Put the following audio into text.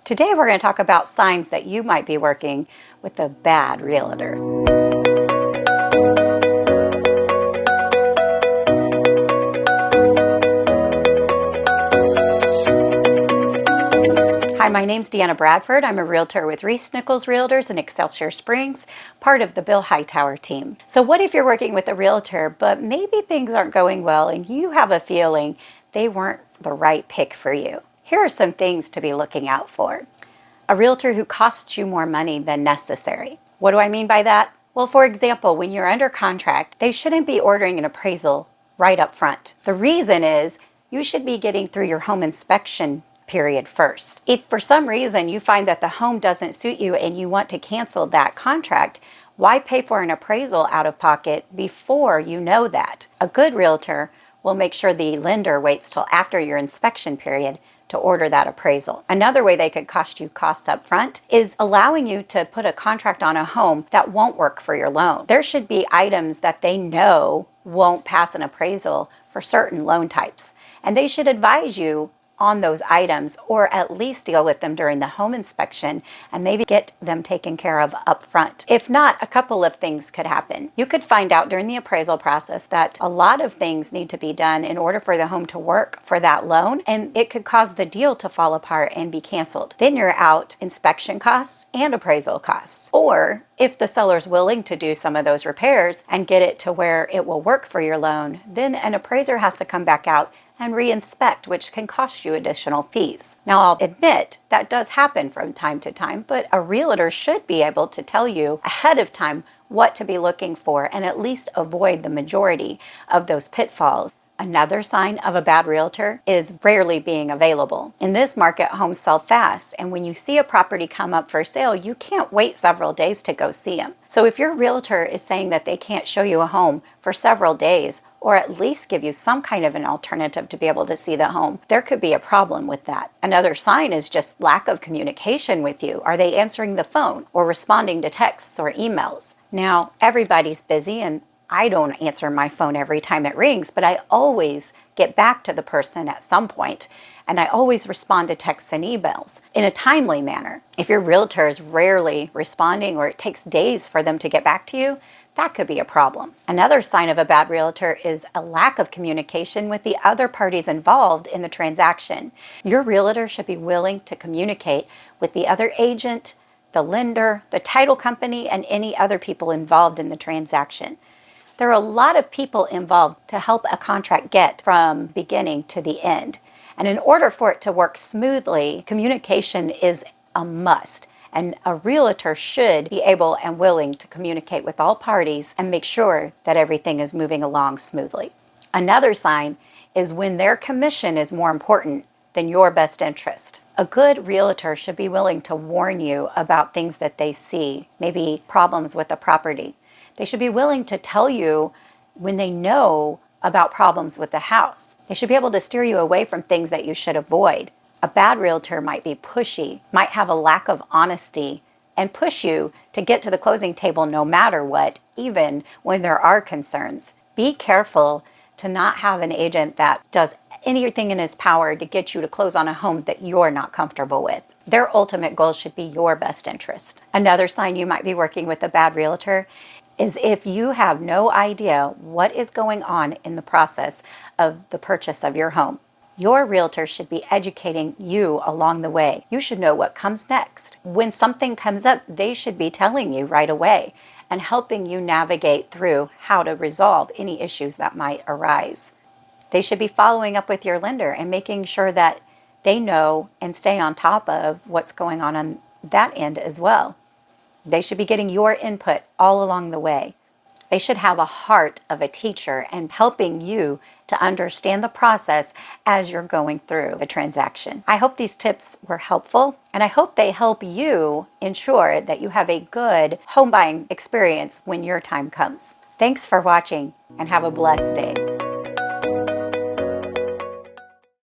Today we're going to talk about signs that you might be working with a bad realtor. Hi, my name's Deanna Bradford. I'm a realtor with Reese Nichols Realtors in Excelsior Springs, part of the Bill Hightower team. So what if you're working with a realtor, but maybe things aren't going well and you have a feeling they weren't the right pick for you? Here are some things to be looking out for. A realtor who costs you more money than necessary. What do I mean by that? Well, for example, when you're under contract, they shouldn't be ordering an appraisal right up front. The reason is you should be getting through your home inspection period first. If for some reason you find that the home doesn't suit you and you want to cancel that contract, why pay for an appraisal out of pocket before you know that? A good realtor will make sure the lender waits till after your inspection period to order that appraisal. Another way they could cost you costs up front is allowing you to put a contract on a home that won't work for your loan. There should be items that they know won't pass an appraisal for certain loan types, and they should advise you on those items, or at least deal with them during the home inspection and maybe get them taken care of up front. If not, a couple of things could happen. You could find out during the appraisal process that a lot of things need to be done in order for the home to work for that loan, and it could cause the deal to fall apart and be canceled. Then you're out inspection costs and appraisal costs. Or if the seller's willing to do some of those repairs and get it to where it will work for your loan, then an appraiser has to come back out and re-inspect, which can cost you additional fees. Now, I'll admit that does happen from time to time, but a realtor should be able to tell you ahead of time what to be looking for and at least avoid the majority of those pitfalls. Another sign of a bad realtor is rarely being available. In this market, homes sell fast, and when you see a property come up for sale, you can't wait several days to go see them. So if your realtor is saying that they can't show you a home for several days, or at least give you some kind of an alternative to be able to see the home, there could be a problem with that. Another sign is just lack of communication with you. Are they answering the phone or responding to texts or emails? Now, everybody's busy, and I don't answer my phone every time it rings, but I always get back to the person at some point, and I always respond to texts and emails in a timely manner. If your realtor is rarely responding or it takes days for them to get back to you, that could be a problem. Another sign of a bad realtor is a lack of communication with the other parties involved in the transaction. Your realtor should be willing to communicate with the other agent, the lender, the title company, and any other people involved in the transaction. There are a lot of people involved to help a contract get from beginning to the end. And in order for it to work smoothly, communication is a must. And a realtor should be able and willing to communicate with all parties and make sure that everything is moving along smoothly. Another sign is when their commission is more important than your best interest. A good realtor should be willing to warn you about things that they see, maybe problems with the property. They should be willing to tell you when they know about problems with the house. They should be able to steer you away from things that you should avoid. A bad realtor might be pushy, might have a lack of honesty, and push you to get to the closing table no matter what, even when there are concerns. Be careful to not have an agent that does anything in his power to get you to close on a home that you're not comfortable with. Their ultimate goal should be your best interest. Another sign you might be working with a bad realtor is if you have no idea what is going on in the process of the purchase of your home. Your realtor should be educating you along the way. You should know what comes next. When something comes up, they should be telling you right away and helping you navigate through how to resolve any issues that might arise. They should be following up with your lender and making sure that they know and stay on top of what's going on that end as well. They should be getting your input all along the way. They should have a heart of a teacher and helping you to understand the process as you're going through the transaction. I hope these tips were helpful, and I hope they help you ensure that you have a good home buying experience when your time comes. Thanks for watching, and have a blessed day.